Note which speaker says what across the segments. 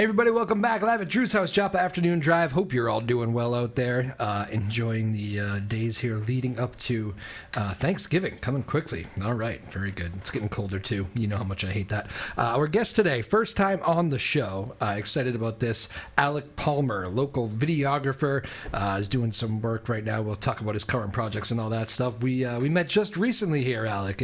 Speaker 1: Hey everybody, welcome back live at Drew's House, Joppa Afternoon Drive. Hope you're all doing well out there, enjoying the days here leading up to Thanksgiving, coming quickly. All right, very good. It's getting colder too. You know how much I hate that. Our guest today, first time on the show, excited about this, Alec Palmer, local videographer, is doing some work right now. We'll talk about his current projects and all that stuff. We met just recently here, Alec,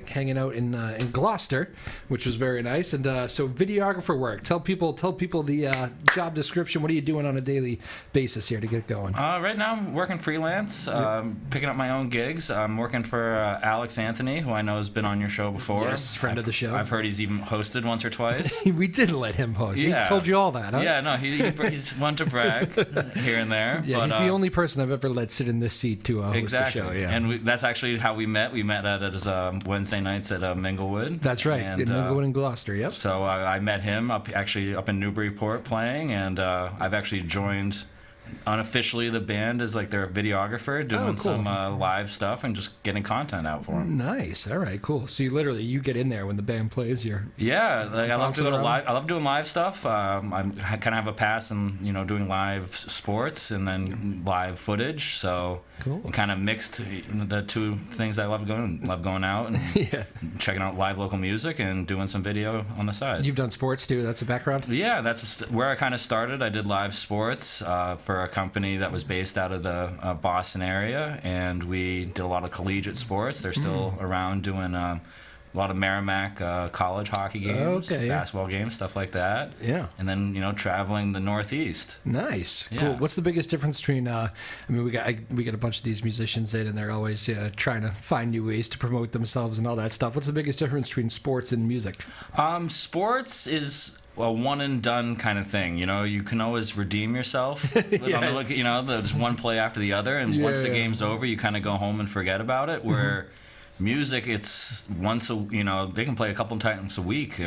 Speaker 1: hanging out in Gloucester, which was very nice. And so videographer work, tell people the job description. What are you doing on a daily basis here to get going?
Speaker 2: Right now I'm working freelance, picking up my own gigs. I'm working for Alex Anthony, who I know has been on your show before.
Speaker 1: Yes, friend of the show.
Speaker 2: I've heard he's even hosted once or twice.
Speaker 1: We did let him host. Yeah. He's told you all that, huh?
Speaker 2: Yeah, no, he's one to brag here and there.
Speaker 1: Yeah, but, he's the only person I've ever let sit in this seat to host
Speaker 2: exactly.
Speaker 1: the show. Yeah.
Speaker 2: And that's actually how we met. We met at his Wednesday nights at Minglewood.
Speaker 1: That's right, in Minglewood and Gloucester, yep.
Speaker 2: So I met him up in Newburyport playing, and I've actually joined unofficially the band as like their videographer, doing some live stuff and just getting content out for them.
Speaker 1: Nice. All right, cool. So you get in there when the band plays.
Speaker 2: I love to go to live. I love doing live stuff. I kind of have a pass in doing live sports and then live footage. So kind of mixed the two things I love going out and checking out live local music and doing some video on the side.
Speaker 1: You've done sports too. That's a background.
Speaker 2: Yeah, that's where I kind of started. I did live sports for a company that was based out of the Boston area, and we did a lot of collegiate sports. They're still around doing a lot of Merrimack college hockey games, basketball games, stuff like that.
Speaker 1: Yeah.
Speaker 2: And then traveling the Northeast.
Speaker 1: Nice.
Speaker 2: Yeah.
Speaker 1: Cool. What's the biggest difference between? We got a bunch of these musicians in, and they're always trying to find new ways to promote themselves and all that stuff. What's the biggest difference between sports and music?
Speaker 2: Sports is a one and done kind of thing. You can always redeem yourself. There's one play after the other, and once the game's over, you kind of go home and forget about it. Where music, it's they can play a couple times a week,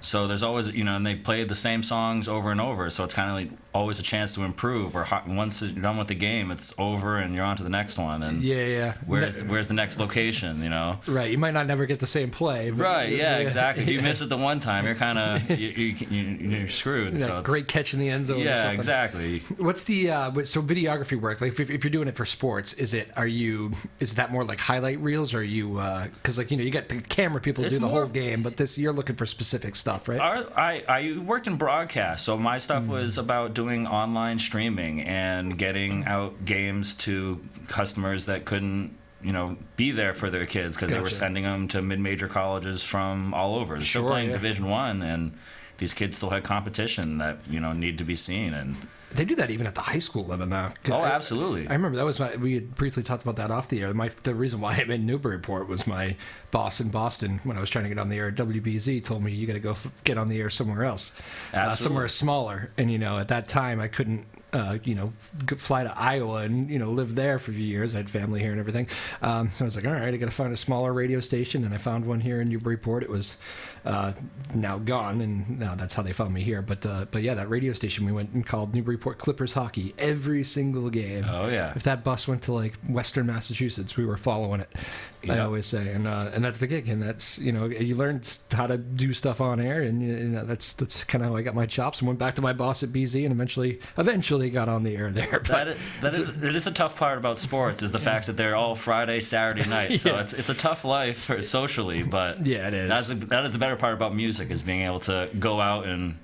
Speaker 2: so there's always and they play the same songs over and over, so it's kind of like always a chance to improve. Or once you're done with the game, it's over and you're on to the next one. And where's the next location?
Speaker 1: Right. You might not never get the same play. But
Speaker 2: right. Yeah. Exactly. If you miss it the one time, you're kind of you're screwed.
Speaker 1: Yeah,
Speaker 2: so
Speaker 1: great catch in the end zone.
Speaker 2: Yeah.
Speaker 1: Or something.
Speaker 2: Exactly.
Speaker 1: What's the so videography work? Like if you're doing it for sports, is that more like highlight reels? Or are you because you got the camera people do the whole game, but you're looking for specific stuff, right?
Speaker 2: I worked in broadcast, so my stuff was about doing online streaming and getting out games to customers that couldn't be there for their kids because they were sending them to mid-major colleges from all over. They're still playing Division I, and these kids still had competition that need to be seen. And
Speaker 1: they do that even at the high school level now.
Speaker 2: Oh, absolutely.
Speaker 1: I remember we had briefly talked about that off the air. The reason why I'm in Newburyport was my boss in Boston when I was trying to get on the air at WBZ told me you got to go get on the air somewhere else, somewhere smaller. And at that time I couldn't fly to Iowa and live there for a few years. I had family here and everything. So I was like, all right, I got to find a smaller radio station, and I found one here in Newburyport. It was now gone, and now that's how they found me here. But yeah, that radio station we went and called Newburyport Clippers Hockey every single game.
Speaker 2: Oh yeah.
Speaker 1: If that bus went to like Western Massachusetts, we were following it. Yep. I always say, and that's the gig, and that's you learn how to do stuff on air, and that's kind of how I got my chops and went back to my boss at BZ, and eventually got on the air there.
Speaker 2: That is a tough part about sports is the fact that they're all Friday, Saturday night. So it's a tough life socially, but
Speaker 1: yeah, it is.
Speaker 2: That is the better part about music is being able to go out and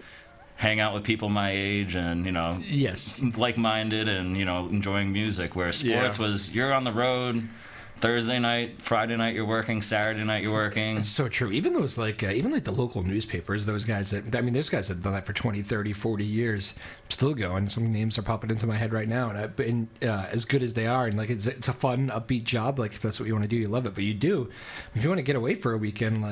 Speaker 2: hang out with people my age and like-minded and enjoying music. Where sports was you're on the road. Thursday night, Friday night you're working, Saturday night you're working.
Speaker 1: It's so true. Even those even the local newspapers, those guys there's guys that have done that for 20, 30, 40 years, still going. Some names are popping into my head right now, and as good as they are, and it's a fun, upbeat job. Like if that's what you want to do, you love it. But you do, if you want to get away for a weekend,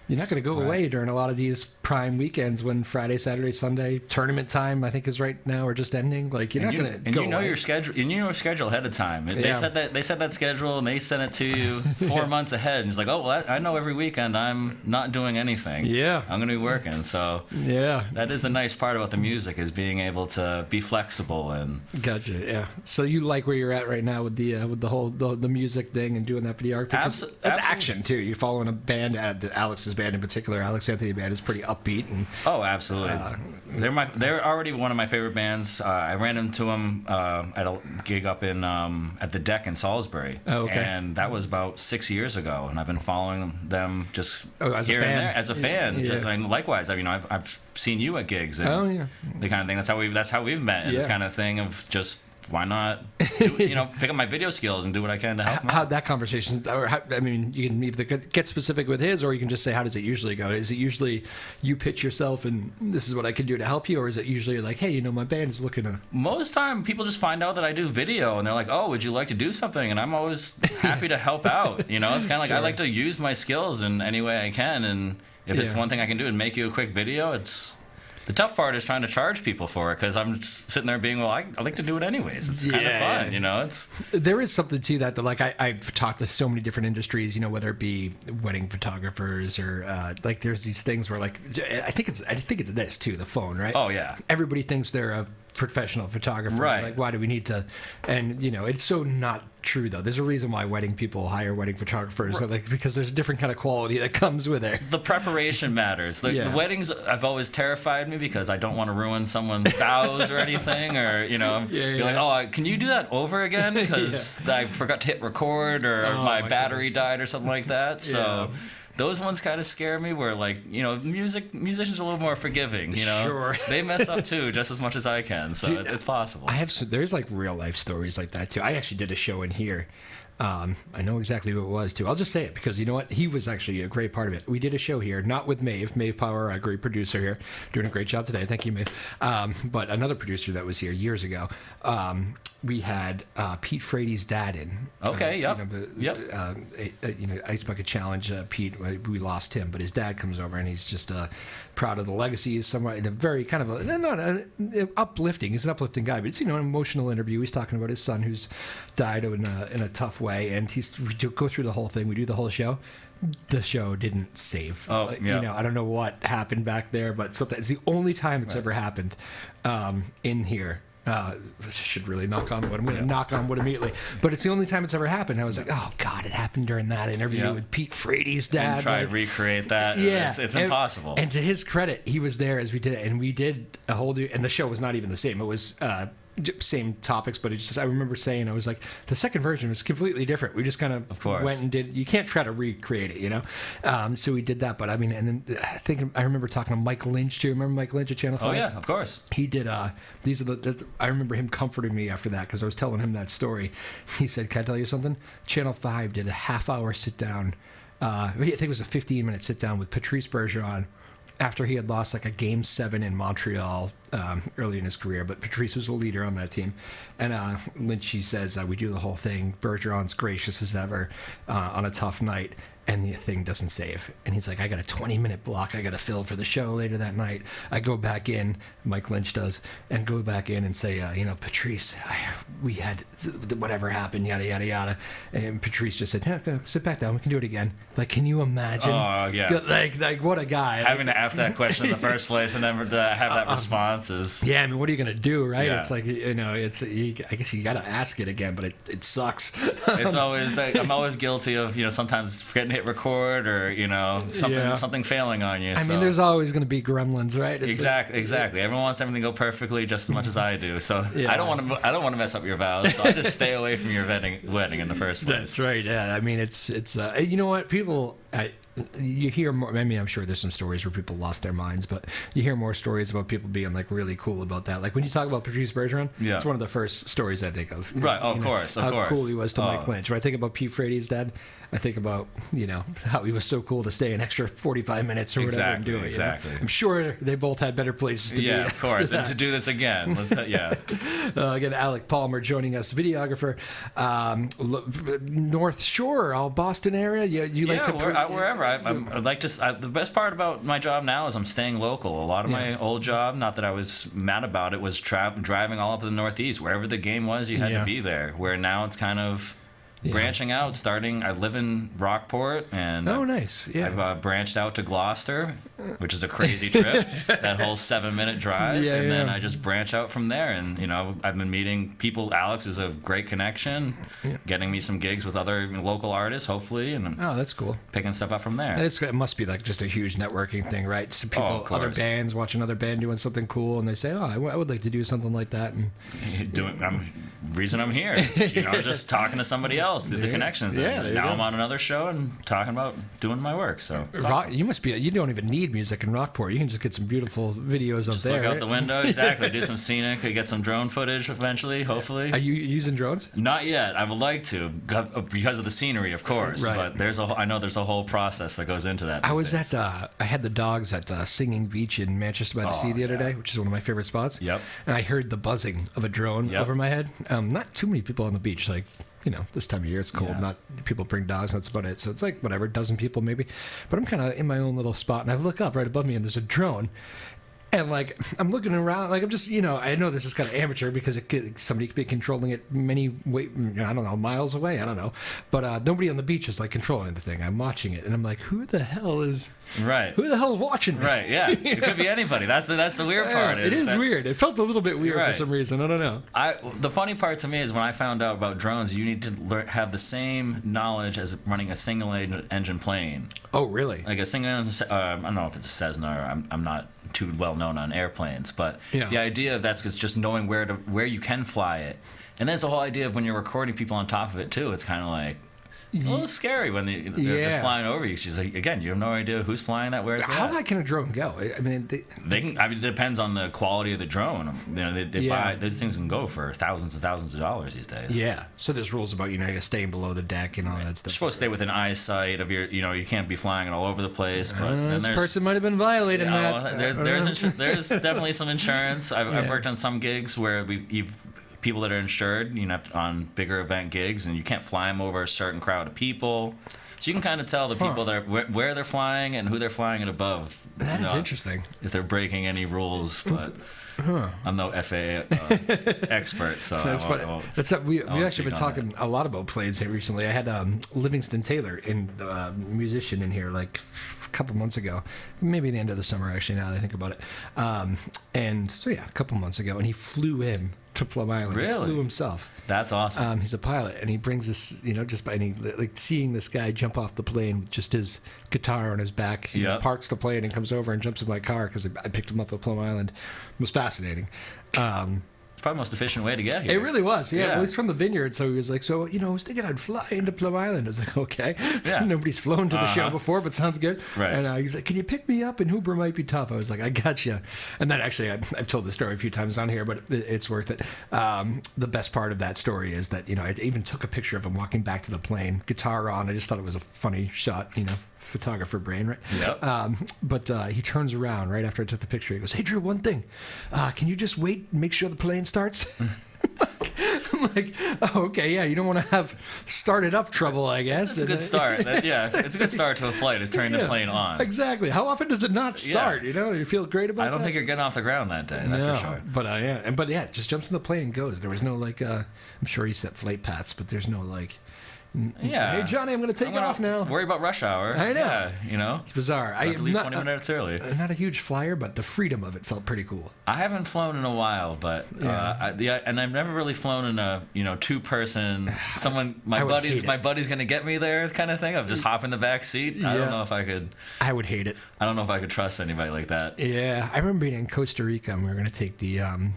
Speaker 1: you're not going to go away during a lot of these prime weekends when Friday, Saturday, Sunday tournament time I think is right now or just ending. You're not going to go away.
Speaker 2: Your schedule. And you know your schedule ahead of time. They set that schedule and they send it to you 4 months ahead, and it's like, oh, well, I know every weekend I'm not doing anything.
Speaker 1: Yeah.
Speaker 2: I'm going to be working. So
Speaker 1: yeah,
Speaker 2: that is the nice part about the music, is being able to be flexible. And
Speaker 1: gotcha. Yeah. So you like where you're at right now with the whole the music thing and doing that videography? That's action too. You're following a band, Alex's band in particular. Alex Anthony band is pretty upbeat. And
Speaker 2: oh, absolutely. They're already one of my favorite bands. I ran into them at a gig up in at the Deck in Salisbury.
Speaker 1: Oh, okay.
Speaker 2: And that was about 6 years ago, and I've been following them just
Speaker 1: as
Speaker 2: here
Speaker 1: a fan.
Speaker 2: and there as a fan.
Speaker 1: Yeah.
Speaker 2: And likewise, I've seen you at gigs. And
Speaker 1: oh yeah.
Speaker 2: The kind of thing. That's how we've met. And
Speaker 1: yeah.
Speaker 2: This kind of thing of just, why not pick up my video skills and do what I can to help them out.
Speaker 1: How'd that conversation, you can either get specific with his, or you can just say, how does it usually go? Is it usually you pitch yourself and this is what I can do to help you, or is it usually like, hey, my band is looking to...
Speaker 2: Most time people just find out that I do video and they're like, oh, would you like to do something? And I'm always happy to help out. It's kind of like, sure. I like to use my skills in any way I can, and if it's one thing I can do and make you a quick video, it's... The tough part is trying to charge people for it, because I'm just sitting there being, I like to do it anyways. It's kind of fun, It's
Speaker 1: there is something to that. I've talked to so many different industries, whether it be wedding photographers or there's these things where I think it's this too, the phone, right?
Speaker 2: Oh yeah.
Speaker 1: Everybody thinks they're a professional photographer,
Speaker 2: right?
Speaker 1: Like, why do we need to? And it's so not true though. There's a reason why wedding people hire wedding photographers, right. Because there's a different kind of quality that comes with it.
Speaker 2: The preparation matters. The weddings have always terrified me, because I don't want to ruin someone's vows or anything, or be like, oh, can you do that over again, because I forgot to hit record, or my battery died or something like that. So those ones kind of scare me, where musicians are a little more forgiving,
Speaker 1: Sure.
Speaker 2: They mess up too, just as much as I can, so it's possible.
Speaker 1: There's real life stories like that too. I actually did a show in here. I know exactly who it was too. I'll just say it, because you know what? He was actually a great part of it. We did a show here, not with Maeve Power, a great producer here, doing a great job today. Thank you, Maeve. But another producer that was here years ago. We had Pete Frady's dad in.
Speaker 2: Okay, yep.
Speaker 1: Ice Bucket Challenge. Pete, we lost him, but his dad comes over and he's just proud of the legacy. He's somewhat in a very kind of uplifting. He's an uplifting guy, but it's an emotional interview. He's talking about his son who's died in a tough way, and we go through the whole thing. We do the whole show. The show didn't save.
Speaker 2: Oh, yeah.
Speaker 1: I don't know what happened back there, but it's the only time it's ever happened in here. Should really knock on wood. I'm going to knock on wood immediately. But it's the only time it's ever happened. I was like, oh, God, it happened during that interview with Pete Frady's dad.
Speaker 2: And try to recreate that. Yeah. It's impossible.
Speaker 1: And to his credit, he was there as we did it. And we did a whole new... And the show was not even the same. It was... same topics, but it's just, I remember saying, I was like, the second version was completely different. We just kind of went and did, you can't try to recreate it, so we did that. But and then I remember talking to Mike Lynch too. Remember Mike Lynch at Channel 5?
Speaker 2: Oh yeah, of course.
Speaker 1: He did, these are I remember him comforting me after that, because I was telling him that story. He said, can I tell you something? Channel 5 did a half-hour sit-down, I think it was a 15-minute sit-down with Patrice Bergeron, after he had lost a Game 7 in Montreal early in his career. But Patrice was a leader on that team. And Lynchy says, we do the whole thing. Bergeron's gracious as ever on a tough night. And the thing doesn't save. And he's like, I got a 20-minute block I got to fill for the show later that night. I go back in, Mike Lynch does, and go back in and say, Patrice, we had whatever happened, yada, yada, yada. And Patrice just said, sit back down, we can do it again. Can you imagine?
Speaker 2: Oh, yeah.
Speaker 1: Like what a guy.
Speaker 2: Having to ask that question in the first place and then to have that response is...
Speaker 1: Yeah, what are you going to do, right?
Speaker 2: Yeah.
Speaker 1: It's I guess you got to ask it again, but it sucks.
Speaker 2: It's always, I'm always guilty of, sometimes forgetting to hit record, or something failing on you.
Speaker 1: I mean, there's always going to be gremlins, right?
Speaker 2: Exactly. Everyone wants everything to go perfectly just as much as I do. So I don't want to mess up your vows. So I just stay away from your wedding in the first place.
Speaker 1: That's right. Yeah. I mean, it's you know what, people. You hear more. I mean, I'm sure there's some stories where people lost their minds, but you hear more stories about people being really cool about that. Like when you talk about Patrice Bergeron, it's one of the first stories I think of.
Speaker 2: Right. Of course.
Speaker 1: How cool he was to Mike Lynch. When I think about Pete Frady's dad, I think about how he was so cool to stay an extra 45 minutes or whatever and do it.
Speaker 2: Exactly.
Speaker 1: I'm sure they both had better places to be.
Speaker 2: Yeah, of course. And to do this again,
Speaker 1: again, Alec Palmer joining us, videographer, North Shore, Boston area. You like to
Speaker 2: wherever. I'd like to. The best part about my job now is I'm staying local. A lot of my old job, not that I was mad about it, was driving all up to the Northeast. Wherever the game was, you had to be there. Where now it's kind of, branching out, starting. I live in Rockport, and
Speaker 1: oh, nice. Yeah,
Speaker 2: I've branched out to Gloucester, which is a crazy trip. That whole 7-minute drive, and then I just branch out from there. And I've been meeting people. Alex is a great connection, getting me some gigs with other local artists, hopefully, and
Speaker 1: oh, that's cool.
Speaker 2: Picking stuff up from there.
Speaker 1: And it must be like just a huge networking thing, right? So people, other bands, watch another band doing something cool, and they say, "Oh, I would like to do something like that." And
Speaker 2: reason I'm here, it's, just talking to somebody else, the connections.
Speaker 1: Yeah,
Speaker 2: and now I'm on another show and talking about doing my work. So
Speaker 1: awesome. You don't even need music in Rockport. You can just get some beautiful videos up there.
Speaker 2: Look out the window, exactly. Do some scenic. Get some drone footage eventually, hopefully.
Speaker 1: Are you using drones?
Speaker 2: Not yet. I would like to, because of the scenery, of course.
Speaker 1: Right.
Speaker 2: But I know there's a whole process that goes into that.
Speaker 1: I had the dogs at Singing Beach in Manchester by the Sea the other day, which is one of my favorite spots.
Speaker 2: Yep.
Speaker 1: And I heard the buzzing of a drone over my head. Not too many people on the beach, like, this time of year it's cold. Not people bring dogs. That's about it. So it's like whatever, a dozen people maybe. But I'm kind of in my own little spot, and I look up right above me, and there's a drone. And like I'm looking around, like I'm just, I know this is kind of amateur because somebody could be controlling it miles away. I don't know, but nobody on the beach is like controlling the thing. I'm watching it, and I'm like, who the hell is watching me?
Speaker 2: Right, yeah, it could be anybody. That's the weird part.
Speaker 1: It is weird. It felt a little bit weird for some reason. I don't know.
Speaker 2: The funny part to me is when I found out about drones, you need to have the same knowledge as running a single engine plane.
Speaker 1: Oh, really?
Speaker 2: Like a single engine. I don't know if it's a Cessna. Or I'm not too well known on airplanes, but the idea of that's just knowing where you can fly it, and then it's the whole idea of when you're recording people on top of it too. It's kind of like a little scary when they're just flying over you. She's like, again, you have no idea who's flying that, where's
Speaker 1: How high can a drone go? I mean,
Speaker 2: they can. I mean, it depends on the quality of the drone. They buy those things can go for thousands and thousands of dollars these days.
Speaker 1: Yeah. So there's rules about staying below the deck and all that stuff.
Speaker 2: You're supposed to stay within eyesight of your. You can't be flying it all over the place. But
Speaker 1: this person might have been violating that.
Speaker 2: Well, there's definitely some insurance. I've worked on some gigs where you've people that are insured, on bigger event gigs, and you can't fly them over a certain crowd of people. So you can kind of tell the people that are, where they're flying and who they're flying it above.
Speaker 1: That is interesting.
Speaker 2: If they're breaking any rules, but I'm no FAA expert, so
Speaker 1: that's funny. We've actually been talking a lot about planes here recently. I had Livingston Taylor, musician, in here like a couple months ago, maybe the end of the summer actually. Now that I think about it, and so a couple months ago, and he flew in to Plum Island.
Speaker 2: Really?
Speaker 1: He flew himself.
Speaker 2: That's awesome.
Speaker 1: He's a pilot, and he brings this, just by seeing this guy jump off the plane with just his guitar on his back. He parks the plane and comes over and jumps in my car because I picked him up at Plum Island. It was fascinating.
Speaker 2: Probably the most efficient way to get here.
Speaker 1: It really was, yeah. Well, he's from the vineyard, so he was like, I was thinking I'd fly into Plum Island. I was like, okay. Yeah. Nobody's flown to the show before, but sounds good.
Speaker 2: Right.
Speaker 1: And he's like, can you pick me up? And Uber might be tough. I was like, I got you. And then actually, I've told the story a few times on here, but it's worth it. The best part of that story is that, I even took a picture of him walking back to the plane, guitar on. I just thought it was a funny shot, photographer brain, right?
Speaker 2: Yep.
Speaker 1: But he turns around right after I took the picture. He goes, "Hey, Drew, one thing. Can you just wait and make sure the plane starts?" I'm like, oh, okay, yeah, you don't want to have started up trouble, I guess.
Speaker 2: It's a good start. It's a good start to a flight, is turning the plane on.
Speaker 1: Exactly. How often does it not start? You feel great about it?
Speaker 2: I don't think you're getting off the ground that day, that's for sure.
Speaker 1: But just jumps in the plane and goes. There was no, I'm sure he set flight paths, but there's no, hey, Johnny, I'm going to take off now.
Speaker 2: Worry about rush hour.
Speaker 1: I know.
Speaker 2: Yeah,
Speaker 1: It's bizarre.
Speaker 2: I have to leave 20 minutes early.
Speaker 1: I'm not a huge flyer, but the freedom of it felt pretty cool.
Speaker 2: I haven't flown in a while, but and I've never really flown in a two-person. My buddy's going to get me there kind of thing. Of just hop in the back seat. I don't know if I could.
Speaker 1: I would hate it.
Speaker 2: I don't know if I could trust anybody like that.
Speaker 1: Yeah, I remember being in Costa Rica, and we were going to take the.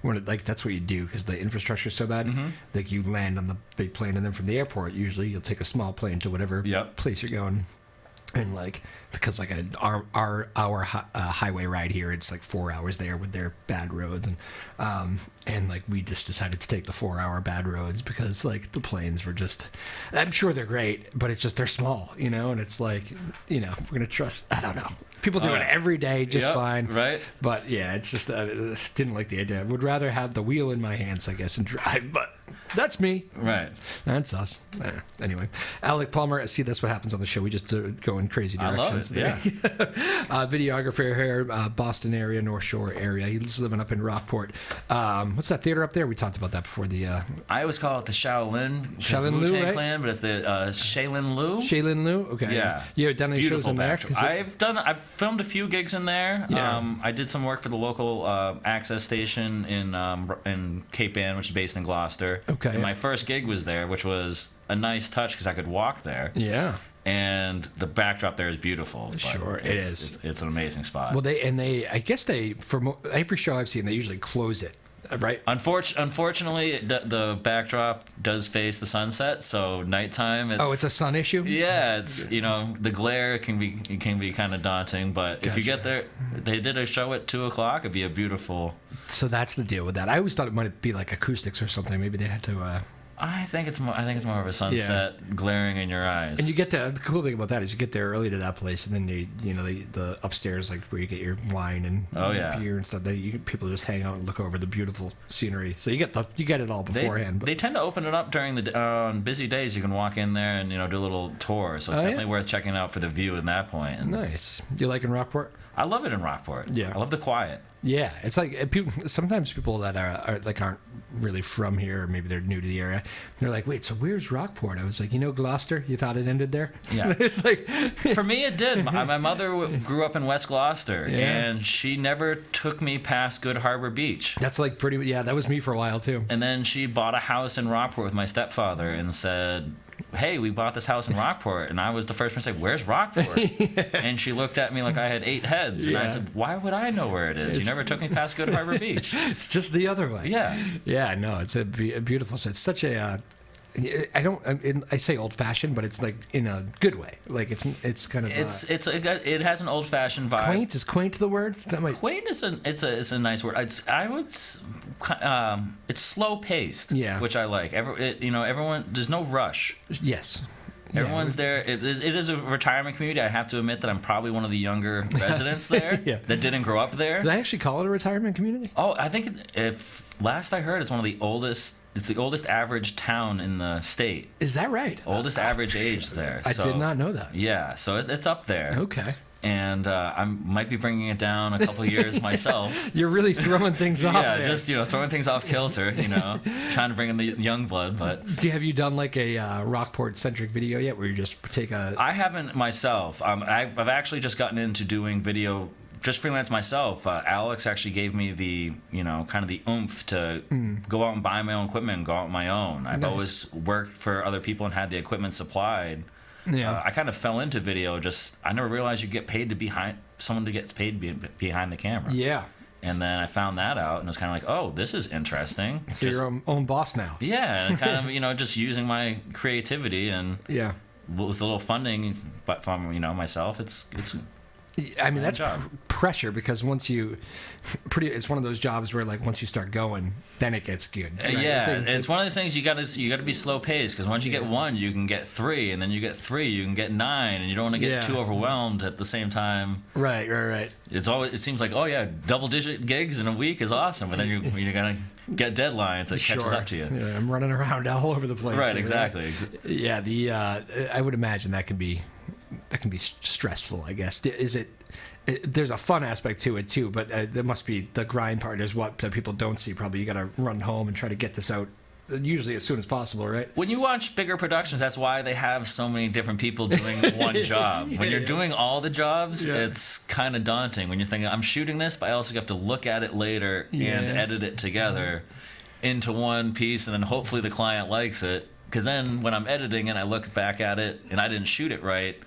Speaker 1: That's what you do because the infrastructure is so bad. Mm-hmm. Like you land on the big plane, and then from the airport, usually you'll take a small plane to whatever place you're going. And because our highway ride here, it's 4 hours there with their bad roads, and we just decided to take the 4-hour bad roads because the planes were just. I'm sure they're great, but it's just they're small, and it's we're gonna trust. I don't know. People do it every day just fine.
Speaker 2: Right.
Speaker 1: But yeah, it's just didn't like the idea. I would rather have the wheel in my hands, I guess, and drive. But That's me.
Speaker 2: Right.
Speaker 1: That's us. Anyway, Alec Palmer. See, that's what happens on the show. We just go in crazy directions.
Speaker 2: I love it. Yeah.
Speaker 1: Videographer here, Boston area, North Shore area. He's living up in Rockport. What's that theater up there? We talked about that before.
Speaker 2: I always call it the
Speaker 1: Shaolin Lu,
Speaker 2: Wu-Tang
Speaker 1: right?
Speaker 2: Clan, but it's the Shaolin Lu.
Speaker 1: Shaolin Lu. Okay.
Speaker 2: Yeah.
Speaker 1: You ever done any shows in there?
Speaker 2: I've filmed a few gigs in there.
Speaker 1: Yeah.
Speaker 2: I did some work for the local access station in Cape Ann, which is based in Gloucester.
Speaker 1: Okay.
Speaker 2: And my first gig was there, which was a nice touch because I could walk there.
Speaker 1: Yeah.
Speaker 2: And the backdrop there is beautiful. But
Speaker 1: Sure, it is.
Speaker 2: It's an amazing spot.
Speaker 1: Well, I guess for every show I've seen, they usually close it, right?
Speaker 2: Unfortunately, the backdrop does face the sunset, so nighttime.
Speaker 1: It's a sun issue.
Speaker 2: Yeah, it's the glare can be kind of daunting, but if you get there, they did a show at 2:00. It'd be a beautiful.
Speaker 1: So that's the deal with that. I always thought it might be like acoustics or something. Maybe they had to.
Speaker 2: I think it's more of a sunset glaring in your eyes.
Speaker 1: And you get the cool thing about that is you get there early to that place, and then the upstairs, like where you get your wine and beer and stuff. People just hang out and look over the beautiful scenery. So you get it all beforehand.
Speaker 2: They tend to open it up during on busy days. You can walk in there and do a little tour. So it's definitely worth checking out for the view at that point. And
Speaker 1: nice. You like in Rockport?
Speaker 2: I love it in Rockport.
Speaker 1: Yeah.
Speaker 2: I love the quiet.
Speaker 1: Yeah, it's like sometimes people that aren't really from here, or maybe they're new to the area. They're like, "Wait, so where's Rockport?" I was like, Gloucester. You thought it ended there?
Speaker 2: Yeah,
Speaker 1: it's like
Speaker 2: for me it did. My mother grew up in West Gloucester, and she never took me past Good Harbor Beach.
Speaker 1: That's like pretty. Yeah, that was me for a while too.
Speaker 2: And then she bought a house in Rockport with my stepfather, and said, "Hey, we bought this house in Rockport," and I was the first person to say, "Where's Rockport?" And she looked at me like I had 8 heads, and I said, "Why would I know where it is? You never took me past Good Harbor Beach."
Speaker 1: It's just the other way.
Speaker 2: Yeah.
Speaker 1: No, it's a beautiful. So it's such a. I say old-fashioned, but it's like in a good way. Like it's kind of.
Speaker 2: It has an old-fashioned vibe.
Speaker 1: Quaint is quaint the word.
Speaker 2: Quaint is a nice word. It's slow-paced.
Speaker 1: Yeah.
Speaker 2: Which I like. Everyone. There's no rush.
Speaker 1: Yes.
Speaker 2: Everyone's there. It is a retirement community. I have to admit that I'm probably one of the younger residents there that didn't grow up there.
Speaker 1: Did they actually call it a retirement community?
Speaker 2: Oh, I think if last I heard, it's one of the oldest. It's the oldest average town in the state.
Speaker 1: Is that right?
Speaker 2: Oldest average age there.
Speaker 1: I did not know that.
Speaker 2: Yeah, so it's up there.
Speaker 1: Okay.
Speaker 2: And I might be bringing it down a couple of years myself.
Speaker 1: You're really throwing things off there.
Speaker 2: Yeah, just throwing things off kilter. Trying to bring in the young blood. But
Speaker 1: have you done like a Rockport centric video yet, where you just take a?
Speaker 2: I haven't myself. I've actually just gotten into doing video. Just freelance myself. Alex actually gave me the, kind of the oomph to go out and buy my own equipment and go out on my own. I've always worked for other people and had the equipment supplied. Yeah. I kind of fell into video. I never realized you get paid someone to get paid to be behind the camera.
Speaker 1: Yeah.
Speaker 2: And then I found that out, and it was kind of like, oh, this is interesting.
Speaker 1: So you're your own boss now.
Speaker 2: Yeah, and kind of, just using my creativity and with a little funding, but from myself, it's.
Speaker 1: I mean, that's pressure because it's one of those jobs where like once you start going, then it gets good. Right?
Speaker 2: It's one of those things you got to be slow paced because once you get 1, you can get 3, and then you get 3, you can get 9, and you don't want to get too overwhelmed at the same time.
Speaker 1: Right.
Speaker 2: It seems like double digit gigs in a week is awesome, but then you're gonna get deadlines that catches up to you.
Speaker 1: Yeah, I'm running around all over the place.
Speaker 2: Right, exactly.
Speaker 1: Yeah, I would imagine that can be stressful, I guess. There's a fun aspect to it too, but there must be the grind part is what people don't see. Probably you got to run home and try to get this out usually as soon as possible, right?
Speaker 2: When you watch bigger productions, that's why they have so many different people doing one job. When you're doing all the jobs, it's kind of daunting when you're thinking, I'm shooting this, but I also have to look at it later and edit it together into one piece, and then hopefully the client likes it. Because then when I'm editing and I look back at it and I didn't shoot it right,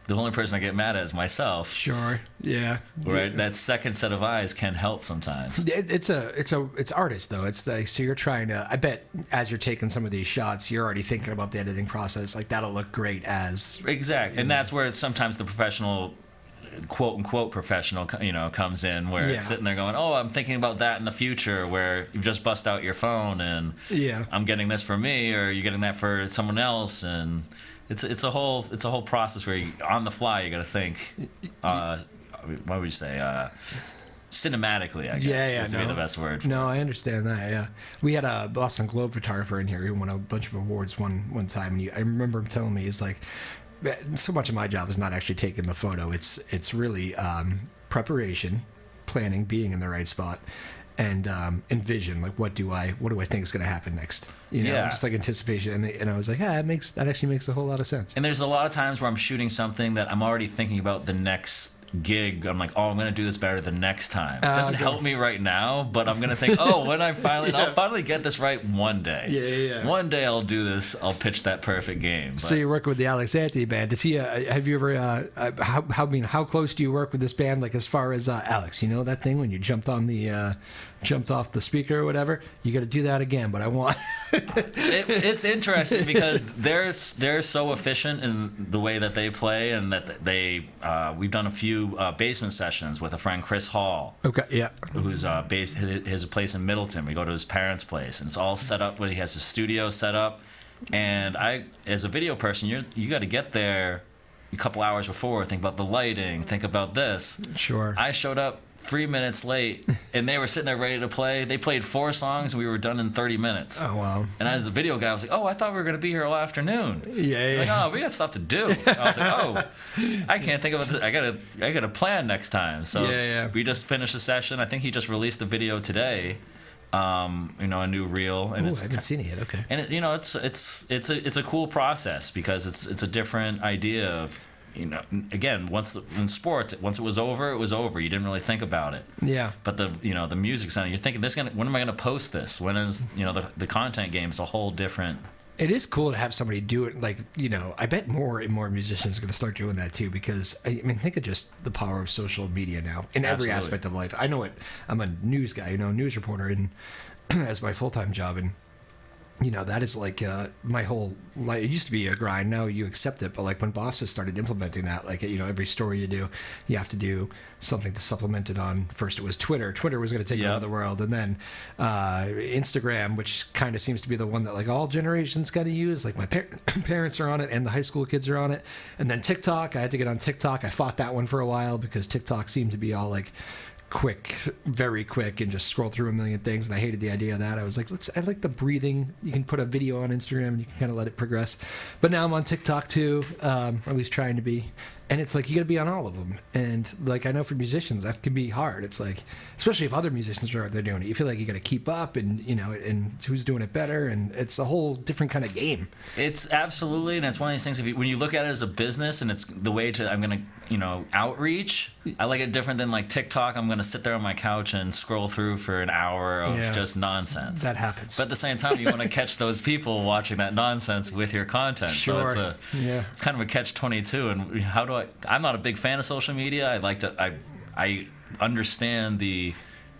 Speaker 2: the only person I get mad at is myself.
Speaker 1: Sure. Yeah.
Speaker 2: Right. That second set of eyes can help sometimes.
Speaker 1: It's artist though. It's like, so you're trying to. I bet as you're taking some of these shots, you're already thinking about the editing process. Like that'll look great as.
Speaker 2: Exactly, and that's where sometimes the professional, quote unquote professional, comes in, where it's sitting there going, "Oh, I'm thinking about that in the future," where you've just bust out your phone and I'm getting this for me, or you're getting that for someone else, and. It's a whole process where on the fly you got to think. What would you say? cinematically, I guess.
Speaker 1: Yeah,
Speaker 2: Would be the best word.
Speaker 1: No, I understand that. Yeah, we had a Boston Globe photographer in here who won a bunch of awards one time, and I remember him telling me, he's like, so much of my job is not actually taking the photo. It's really preparation, planning, being in the right spot, and vision. Like, what do I think is going to happen next? Just like anticipation. And I was like, yeah, that actually makes a whole lot of sense.
Speaker 2: And there's a lot of times where I'm shooting something that I'm already thinking about the next gig. I'm like, I'm going to do this better the next time. It doesn't help me right now, but I'm going to think, when I finally, I'll finally get this right one day.
Speaker 1: Yeah.
Speaker 2: One day I'll do this. I'll pitch that perfect game. But.
Speaker 1: So you're working with the Alex Anthony band. Does he? Have you ever? How close do you work with this band? Like, as far as Alex, that thing when you jumped off the speaker or whatever. You got to do that again, but I want.
Speaker 2: It's interesting because they're so efficient in the way that they play, and that we've done a few basement sessions with a friend, Chris Hall.
Speaker 1: Okay, yeah.
Speaker 2: Who's based his place in Middleton. We go to his parents' place, and it's all set up. He has his studio set up, and I, as a video person, you got to get there a couple hours before. Think about the lighting. Think about this.
Speaker 1: Sure.
Speaker 2: I showed up 3 minutes late, and they were sitting there ready to play. They played 4 songs, and we were done in 30 minutes.
Speaker 1: Oh, wow.
Speaker 2: And as a video guy, I was like, I thought we were going to be here all afternoon.
Speaker 1: Yeah.
Speaker 2: Like, we got stuff to do. I was like, I can't think of it. I got to plan next time. So we just finished a session. I think he just released a video today, a new reel. And
Speaker 1: I haven't seen it yet. Okay.
Speaker 2: And it's a cool process because it's a different idea of, again, in sports, once it was over, it was over. You didn't really think about it.
Speaker 1: Yeah.
Speaker 2: But the music sound, you're thinking, when am I going to post this? When is, the content game is a whole different.
Speaker 1: It is cool to have somebody do it. Like, I bet more and more musicians are going to start doing that too, because think of just the power of social media now in every aspect of life. I know it. I'm a news guy, news reporter, and as my full-time job, and that is like my whole life. It used to be a grind. Now you accept it. But like when bosses started implementing that, like, every story you do, you have to do something to supplement it on. First it was Twitter. Twitter was going to take over the world. And then Instagram, which kind of seems to be the one that like all generations kind of use. Like my parents are on it and the high school kids are on it. And then TikTok. I had to get on TikTok. I fought that one for a while because TikTok seemed to be all like quick, very quick, and just scroll through a million things, and I hated the idea of that. I was like, I like the breathing. You can put a video on Instagram and you can kind of let it progress. But now I'm on TikTok too, or at least trying to be. And it's like, you got to be on all of them. And like, I know for musicians, that can be hard. It's like, especially if other musicians are out there doing it, you feel like you got to keep up and, and who's doing it better. And it's a whole different kind of game.
Speaker 2: It's absolutely. And it's one of these things, when you look at it as a business and it's the way I'm going to, outreach, I like it different than like TikTok. I'm going to sit there on my couch and scroll through for an hour of just nonsense.
Speaker 1: That happens.
Speaker 2: But at the same time, you want to catch those people watching that nonsense with your content.
Speaker 1: Sure.
Speaker 2: So it's kind of a catch-22. And how do I'm not a big fan of social media. I understand the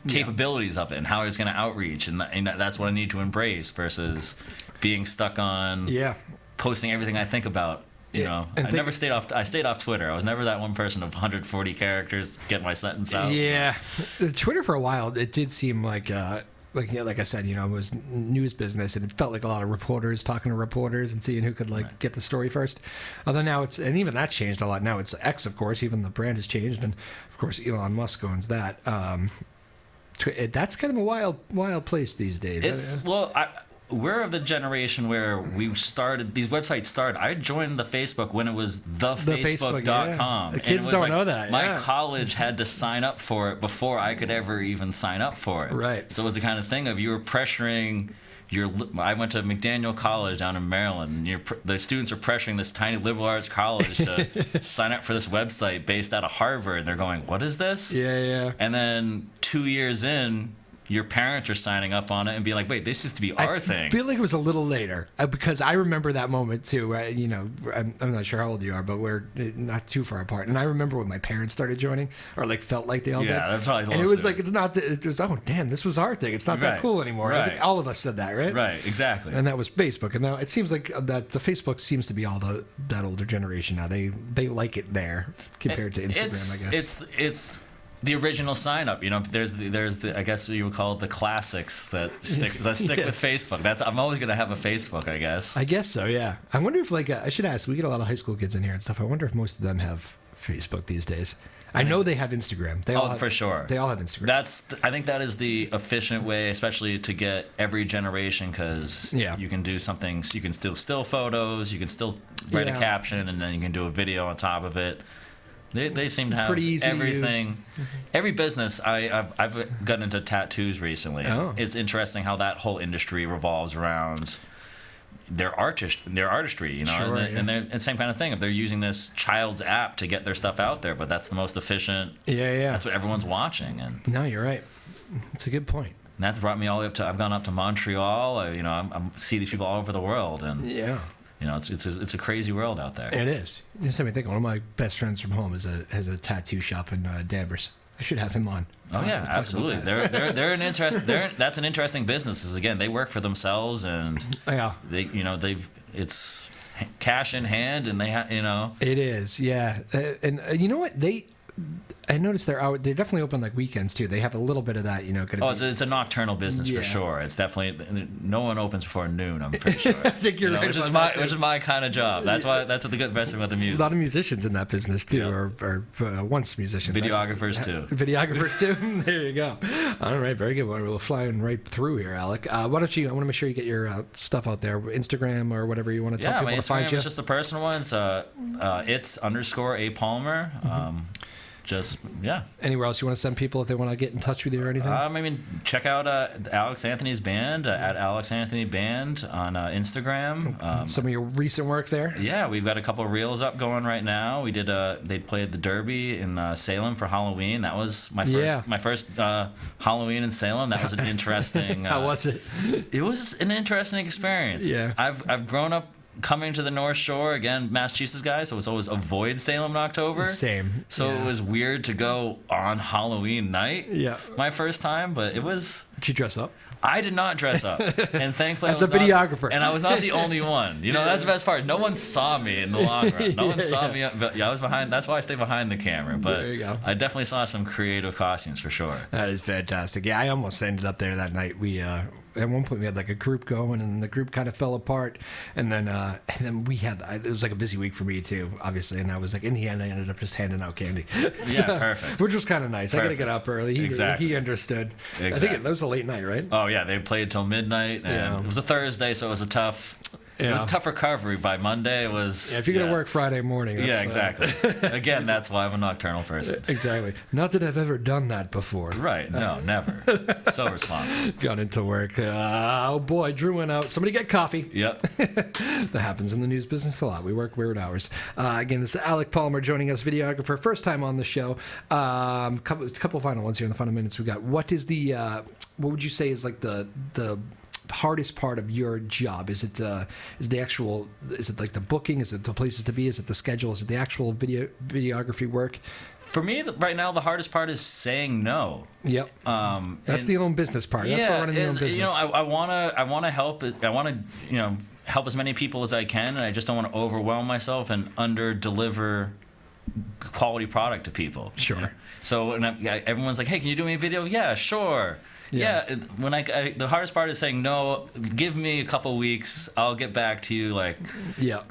Speaker 2: capabilities of it and how it's going to outreach, and that's what I need to embrace versus being stuck on posting everything I think about. I stayed off Twitter. I was never that one person of 140 characters get my sentence out.
Speaker 1: Yeah, Twitter for a while, it did seem like I said, it was news business, and it felt like a lot of reporters talking to reporters and seeing who could get the story first. Although now and even that's changed a lot. Now it's X, of course. Even the brand has changed, and of course Elon Musk owns that. That's kind of a wild place these days.
Speaker 2: We're of the generation where these websites started. I joined the Facebook when it was thefacebook.com.
Speaker 1: The kids don't know that.
Speaker 2: My college had to sign up for it before I could ever even sign up for it.
Speaker 1: Right.
Speaker 2: So it was the kind of thing of you were pressuring I went to McDaniel College down in Maryland, and the students are pressuring this tiny liberal arts college to sign up for this website based out of Harvard. And they're going, what is this?
Speaker 1: Yeah.
Speaker 2: And then 2 years in, your parents are signing up on it and being like, wait, this used to be our thing.
Speaker 1: I feel like it was a little later because I remember that moment too. I'm not sure how old you are, but we're not too far apart. And I remember when my parents started joining, or like felt like they all did.
Speaker 2: Yeah, that's probably.
Speaker 1: And it was like, it was, oh damn, this was our thing. It's not that cool anymore.
Speaker 2: Right.
Speaker 1: I think all of us said that, right?
Speaker 2: Right, exactly.
Speaker 1: And that was Facebook. And now it seems like that the Facebook seems to be all that older generation now. They like it there compared to Instagram, I guess.
Speaker 2: It's the original sign up, there's the I guess you would call it the classics that stick with Facebook. I'm always gonna have a Facebook, I guess.
Speaker 1: I guess so, yeah. I wonder if I should ask. We get a lot of high school kids in here and stuff. I wonder if most of them have Facebook these days. I know they have Instagram. They all have,
Speaker 2: for sure.
Speaker 1: They all have Instagram.
Speaker 2: I think that is the efficient way, especially to get every generation, because you can do something. You can still photos. You can still write a caption, and then you can do a video on top of it. They seem to have everything. Every business. I've gotten into tattoos recently. Oh. It's interesting how that whole industry revolves around their artistry, you know,
Speaker 1: sure,
Speaker 2: and they're the same kind of thing. If they're using this child's app to get their stuff out there, but that's the most efficient. Yeah. That's what everyone's watching. And
Speaker 1: no, you're right. It's a good point.
Speaker 2: And that's brought me all the way up to. I've gone up to Montreal. I see these people all over the world, and it's a crazy world out there.
Speaker 1: It is. You just made me think. One of my best friends from home has a tattoo shop in Danvers. I should have him on.
Speaker 2: Oh yeah, absolutely. They're an interest. That's an interesting business. Because again, they work for themselves, and it's cash in hand, and
Speaker 1: It is, yeah. And you know what I noticed they're definitely open like weekends too. They have a little bit of that,
Speaker 2: it's a nocturnal business for sure. It's definitely no one opens before noon. I'm pretty sure.
Speaker 1: I think you're right.
Speaker 2: Which is my kind of job. That's what the good best thing about the music.
Speaker 1: A lot of musicians in that business too, or once musicians.
Speaker 2: Videographers too.
Speaker 1: Videographers too. There you go. All right, very good. Well, we're flying right through here, Alec. Why don't you? I want to make sure you get your stuff out there, Instagram or whatever you want to tell people to find you.
Speaker 2: It's just a personal one. It's _A Palmer.
Speaker 1: Anywhere else you want to send people if they want to get in touch with you or anything?
Speaker 2: Check out Alex Anthony's band at Alex Anthony Band on Instagram.
Speaker 1: Some of your recent work there.
Speaker 2: Yeah, we've got a couple of reels up going right now. We did. They played the Derby in Salem for Halloween. That was my first Halloween in Salem. That was an interesting.
Speaker 1: How was it?
Speaker 2: It was an interesting experience.
Speaker 1: Yeah,
Speaker 2: I've grown up coming to the North Shore, again, Massachusetts guy, so it's always avoid Salem in October.
Speaker 1: Same.
Speaker 2: So it was weird to go on Halloween night.
Speaker 1: Yeah.
Speaker 2: My first time, but it was.
Speaker 1: Did you dress up?
Speaker 2: I did not dress up, and thankfully
Speaker 1: as a videographer,
Speaker 2: and I was not the only one. That's the best part. No one saw me in the long run. No one saw me. But I was behind. That's why I stay behind the camera. But
Speaker 1: there you go.
Speaker 2: I definitely saw some creative costumes for sure.
Speaker 1: That is fantastic. Yeah, I almost ended up there that night. We at one point we had like a group going, and the group kind of fell apart, and then we had it was like a busy week for me too, obviously, and I was like in the end I ended up just handing out candy.
Speaker 2: Perfect.
Speaker 1: Which was kind of nice. Perfect. I got to get up early. He understood.
Speaker 2: Exactly.
Speaker 1: I think that was a late night, right?
Speaker 2: Oh yeah, they played till midnight, and it was a Thursday, so it was a tough. It was a tough recovery. By Monday, it was.
Speaker 1: Yeah, if you're going to work Friday morning.
Speaker 2: Yeah, exactly. Again, that's why I'm a nocturnal person.
Speaker 1: Exactly. Not that I've ever done that before.
Speaker 2: Right. No, never. So responsible.
Speaker 1: Got into work. Oh, boy. Drew went out. Somebody get coffee.
Speaker 2: Yep.
Speaker 1: That happens in the news business a lot. We work weird hours. Again, this is Alec Palmer joining us, videographer. First time on the show. Couple final ones here in the final minutes we got. What is what would you say is like the hardest part of your job? Is it is it like the booking? Is it the places to be? Is it the schedule? Is it the actual videography work?
Speaker 2: For me, right now, the hardest part is saying no.
Speaker 1: Yep. That's the own business part. That's running the own business.
Speaker 2: I want to help. I want to help as many people as I can, and I just don't want to overwhelm myself and under-deliver quality product to people.
Speaker 1: Sure.
Speaker 2: So everyone's like, "Hey, can you do me a video?" Yeah, sure. Yeah. When the hardest part is saying no. Give me a couple weeks. I'll get back to you.
Speaker 1: Yeah.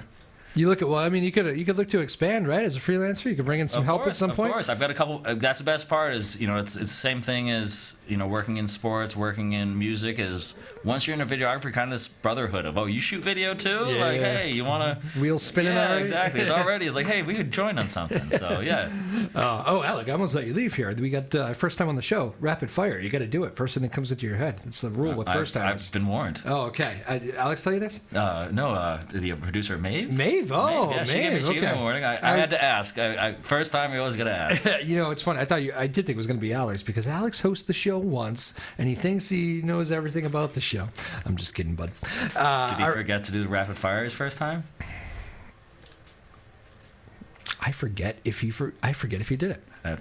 Speaker 1: You look at you could look to expand, right? As a freelancer, you could bring in some help at some point.
Speaker 2: Of course, I've got a couple. That's the best part. Is it's the same thing as working in sports, working in music. Is once you're in a videographer, kind of this brotherhood of you shoot video too. Hey, you want to
Speaker 1: wheels spinning?
Speaker 2: Yeah,
Speaker 1: already?
Speaker 2: Exactly. It's like hey, we could join on something. So yeah.
Speaker 1: Alec, I almost let you leave here. We got first time on the show, rapid fire. You got to do it first thing that comes into your head. It's the rule with first timers.
Speaker 2: I've been warned.
Speaker 1: Oh, okay. Alex tell you this?
Speaker 2: No. The producer Maeve.
Speaker 1: Maeve. Oh,
Speaker 2: Maeve. She gave me a warning. I had to ask. First time, we always got to ask.
Speaker 1: It's funny. I did think it was going to be Alex because Alex hosts the show once, and he thinks he knows everything about the show. I'm just kidding, bud.
Speaker 2: Did he forget to do the rapid fire his first time?
Speaker 1: I forget if he did it.
Speaker 2: I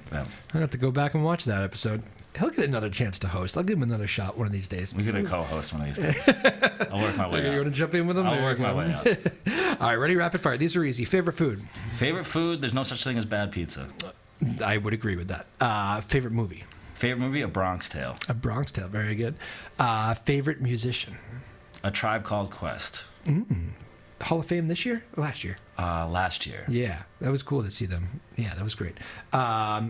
Speaker 1: have to go back and watch that episode. He'll get another chance to host. I'll give him another shot one of these days.
Speaker 2: We could co-host one of these days. I'll work my way out.
Speaker 1: You want to jump in with him?
Speaker 2: I'll work my way out.
Speaker 1: All right, ready? Rapid fire. These are easy. Favorite food?
Speaker 2: Favorite food? There's no such thing as bad pizza.
Speaker 1: I would agree with that. Favorite movie?
Speaker 2: Favorite movie? A Bronx Tale.
Speaker 1: A Bronx Tale. Very good. Favorite musician?
Speaker 2: A Tribe Called Quest.
Speaker 1: Hall of Fame this year or last year?
Speaker 2: Last year.
Speaker 1: Yeah, that was cool to see them. Yeah, that was great.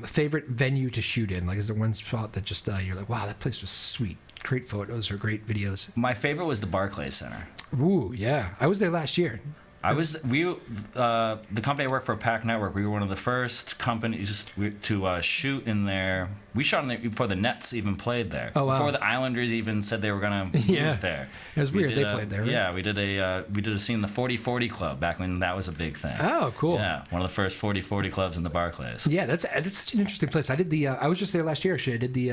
Speaker 1: Favorite venue to shoot in? Like, is there one spot that just you're like, wow, that place was sweet. Great photos or great videos.
Speaker 2: My favorite was the Barclays Center.
Speaker 1: Ooh, yeah. I was there last year.
Speaker 2: The company I work for, Pack Network, we were one of the first companies to shoot in there. We shot in there before the Nets even played there.
Speaker 1: Oh, wow.
Speaker 2: Before the Islanders even said they were going to move there.
Speaker 1: It was weird. They played there, right?
Speaker 2: Yeah, we did a scene in the 40-40 Club back when that was a big thing.
Speaker 1: Oh, cool.
Speaker 2: Yeah, one of the first 40-40 clubs in the Barclays.
Speaker 1: Yeah, that's such an interesting place. I did I was just there last year, actually. I did the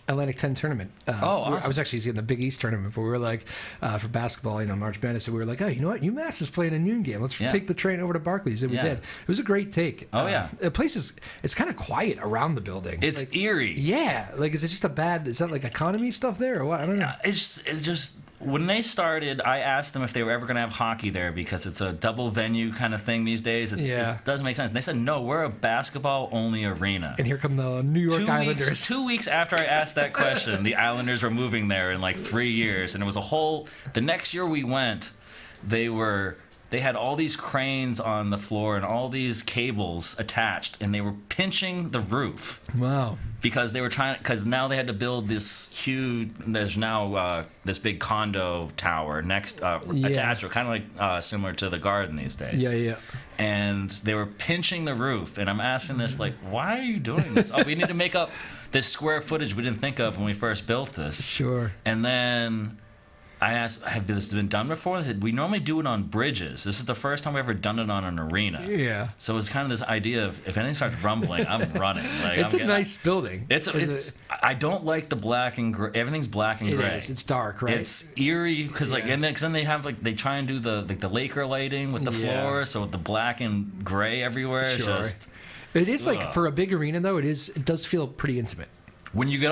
Speaker 1: Atlantic 10 tournament.
Speaker 2: Awesome.
Speaker 1: I was actually in the Big East tournament, but we were like, for basketball, March Madness, so we were like, oh, you know what? UMass is playing a noon game. Let's take the train over to Barclays, and we did. It was a great take.
Speaker 2: Oh, yeah.
Speaker 1: The place it's kind of quiet around the building.
Speaker 2: It's
Speaker 1: like,
Speaker 2: eerie.
Speaker 1: Yeah. Like, is it just is that like economy stuff there or what? I don't know.
Speaker 2: It's just when they started, I asked them if they were ever going to have hockey there because it's a double venue kind of thing these days. It doesn't make sense. And they said, no, we're a basketball-only arena.
Speaker 1: And here come the New York Islanders.
Speaker 2: 2 weeks after I asked that question, the Islanders were moving there in like 3 years. And it was the next year we went, they had all these cranes on the floor and all these cables attached, and they were pinching the roof.
Speaker 1: Wow.
Speaker 2: Because now they had to build this huge, there's now this big condo tower attached to it, kind of like similar to the Garden these days.
Speaker 1: Yeah.
Speaker 2: And they were pinching the roof, and I'm asking this, like, why are you doing this? Oh, we need to make up this square footage we didn't think of when we first built this.
Speaker 1: Sure.
Speaker 2: And then I asked, have this been done before? They said, we normally do it on bridges. This is the first time we've ever done it on an arena.
Speaker 1: Yeah.
Speaker 2: So it's kind of this idea of, if anything starts rumbling, I'm running. Like,
Speaker 1: it's a nice building.
Speaker 2: I don't like the black and gray. Everything's black and gray.
Speaker 1: It is. It's dark, right?
Speaker 2: It's eerie because and then they have they try and do the Laker lighting with the floor, so with the black and gray everywhere.
Speaker 1: Sure. It is like, for a big arena though, it does feel pretty intimate.
Speaker 2: When you get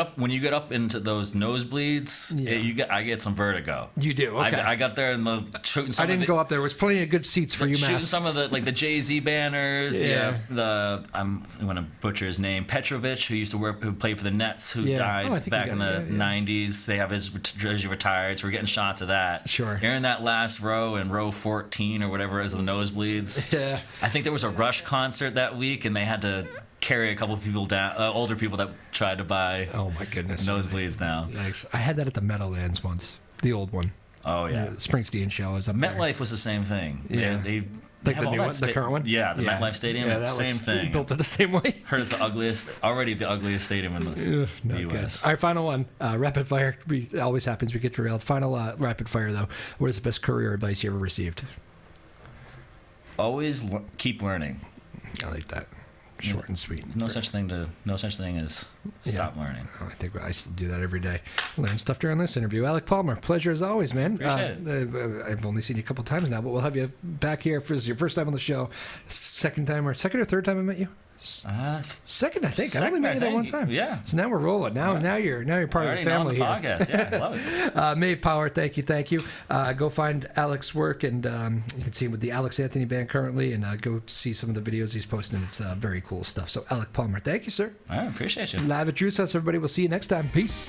Speaker 2: up into those nosebleeds, I get some vertigo.
Speaker 1: You do. Okay.
Speaker 2: I got there and shooting. I
Speaker 1: didn't go up there. There was plenty of good seats for UMass.
Speaker 2: Shooting some of the Jay-Z banners. I'm going to butcher his name, Petrovic, who played for the Nets, who died back in the 90s. They have his jersey retired, so we're getting shots of that.
Speaker 1: Sure.
Speaker 2: You're in that last row in row 14 or whatever it is of the nosebleeds.
Speaker 1: Yeah.
Speaker 2: I think there was a Rush concert that week, and they had to carry a couple of people down, older people that tried to buy.
Speaker 1: Oh my goodness!
Speaker 2: Nosebleeds now.
Speaker 1: Yikes! I had that at the Meadowlands once, the old one.
Speaker 2: Oh yeah.
Speaker 1: Springsteen show was up there.
Speaker 2: MetLife was the same thing.
Speaker 1: Yeah.
Speaker 2: They
Speaker 1: like the new one, the current one.
Speaker 2: Yeah, the MetLife Stadium. Yeah,
Speaker 1: that
Speaker 2: same thing.
Speaker 1: Built it the same way.
Speaker 2: Heard it's the ugliest stadium in the U.S.
Speaker 1: All right, final one. Rapid fire. It always happens. We get derailed. Final rapid fire though. What is the best career advice you ever received?
Speaker 2: Always keep learning.
Speaker 1: I like that. Short and sweet.
Speaker 2: No such thing as stop learning.
Speaker 1: I think I still do that every day. Learn stuff during this interview. Alec Palmer, pleasure as always, man.
Speaker 2: Appreciate it.
Speaker 1: I've only seen you a couple times now, but we'll have you back here for your first time on the show. Second or third time I met you? Second, I think. I only met you that one time.
Speaker 2: Yeah.
Speaker 1: So now we're rolling. Now you're part of the family here.
Speaker 2: Podcast. Yeah, I love it.
Speaker 1: Maeve Power, thank you. Go find Alec's work, and you can see him with the Alex Anthony Band currently, and go see some of the videos he's posting. It's very cool stuff. So Alec Palmer, thank you, sir.
Speaker 2: I appreciate you.
Speaker 1: Live at Drew's house, everybody. We'll see you next time. Peace.